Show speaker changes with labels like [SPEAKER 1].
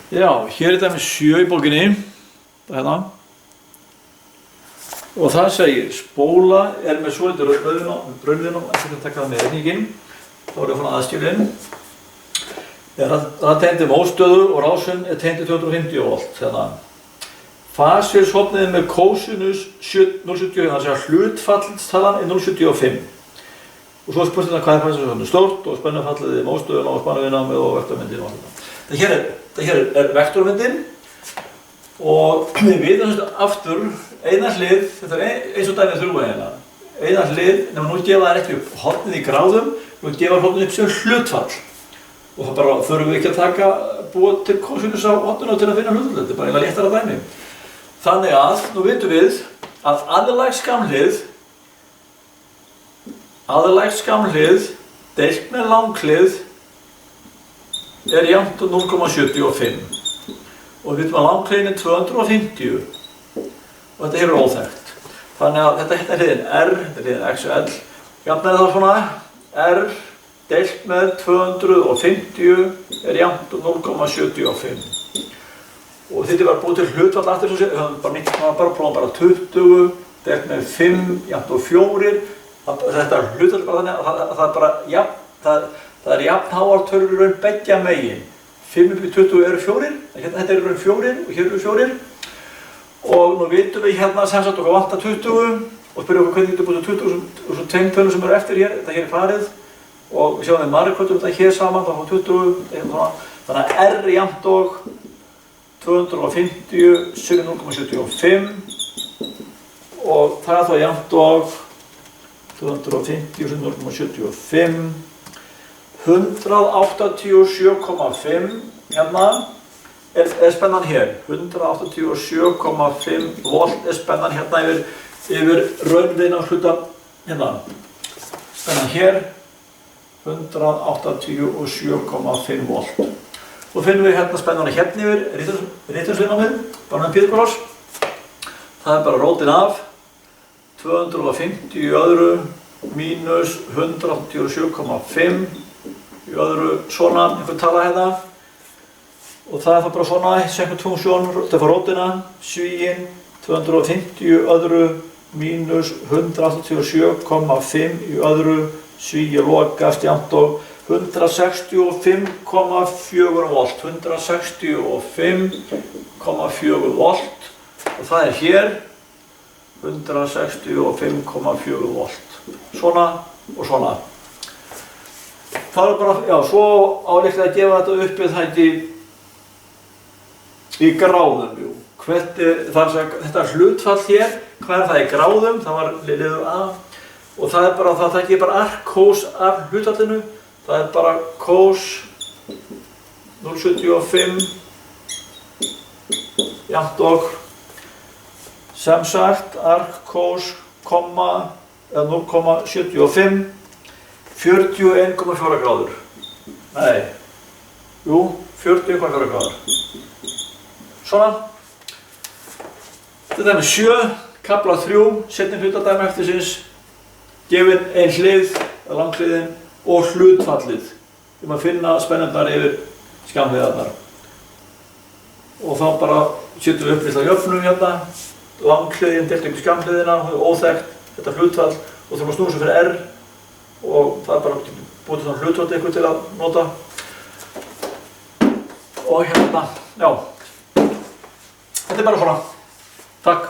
[SPEAKER 1] Já, hér er dæmi 7 í bókinni, hérna. Og það segir, spóla er með svolítið raunvinum, ekki að taka það með reikninginn. Þá er það svona aðskilinn. Það tengdi mótstöðu og rásun er tengdi 250 volt, hérna. Fasir sofniði með kósinus 0,75, það segja hlutfallstalan er 0,75. Og svo spurði það hvað er fasir sofnið stórt og spennufalliði mótstöðuna og spannavinnamið og vektormyndin og allt þetta. Það hér er vektormyndin og við vitum aftur eina hlið, þetta er eins og dæmið 3 hérna. Eina hlið, nema nú gefa það ekki upp hornið í gráðum, nú gefa hornið upp sem hlutfall. Og það bara þurfum við ekki að búa til kósinus á horninu til að finna hlutfall, þetta er bara eiginlega léttara dæmi. Þannig að, nú vitum við að aðlæg skamhlið deilt með langhlið er jafnt 0,75 og við vitum að langhliðin er 250 og þetta hér er óþekkt. Þannig að þetta er hliðin R, þetta er hliðin XL, jafn er það svona R deilt með 250 er jafnt 0,75. Og þetta var búið til hlutfall aftur, við höfum bara nýtt prófum bara 20 deilt með 5 jafnt og 4. Þetta hlutfall bara þannig að það er bara jafn, það er jafnháar tölur í raun beggja megin. 5 upp í 20 eru 4, þetta er í raun 4 og hér eru 4. Og nú vitum við hérna sem sagt okkur vantar 20 og spyrjum okkur hvernig þetta búið til 20 og svo tengtölur sem eru eftir hér, þetta hér er farið. Og við sjáum við margkvöldum þetta hér saman, þá fáum 20, þannig að R er jafnt og 250 sinnum 0,75 og það er þá jafnt og 250 sinnum 0,75 187,5 hérna er spennan hér 187,5 volt er spennan hérna yfir raunvinna hluta hérna spennan hér 187,5 volt. Svo finnum við hérna spennuna hérna yfir rítarsvinnamið, bara með Píþagóras. Það er bara rótin af 250 í öðru mínus 187,5 í öðru svona, einhvern tala hérna. Og það er það bara svona, sekund funksjón, þetta var rótina, svíinn 250 í öðru mínus 187,5 í öðru svíi lokast jafnt og 165,4 volt, 165,4 volt og það er hér 165,4 volt, svona og svona. Það er bara, já, svo álíklega að gefa þetta upp við þætti í gráðum, jú. Þetta hlutfall hér, hvað er það í gráðum, það var liður A. Og það er bara, það þekki bara arc-cos af hlutfallinu. Það er bara cos 0,75 jafnt og sem sagt arc-cos, eða 0,75 41,4 gráður. Nei, jú, 40,4 gráður. Svona. Þetta er með 7, kafla 3, seinni hluta dæmi eftir síns. Gefin ein hlið, langhliðin og hlutfallið. Við maður finna spennendar yfir skamhliðarnar. Og þá bara setjum við upp litla jöfnum hérna. Langhliðin deilt upp í skamhliðina, það er óþekkt, þetta hlutfall og þurfum að snúa svo fyrir R. Og það er bara búið svona hlutfall ykkur til að nota. Og hérna, já. Þetta er bara svona. Takk.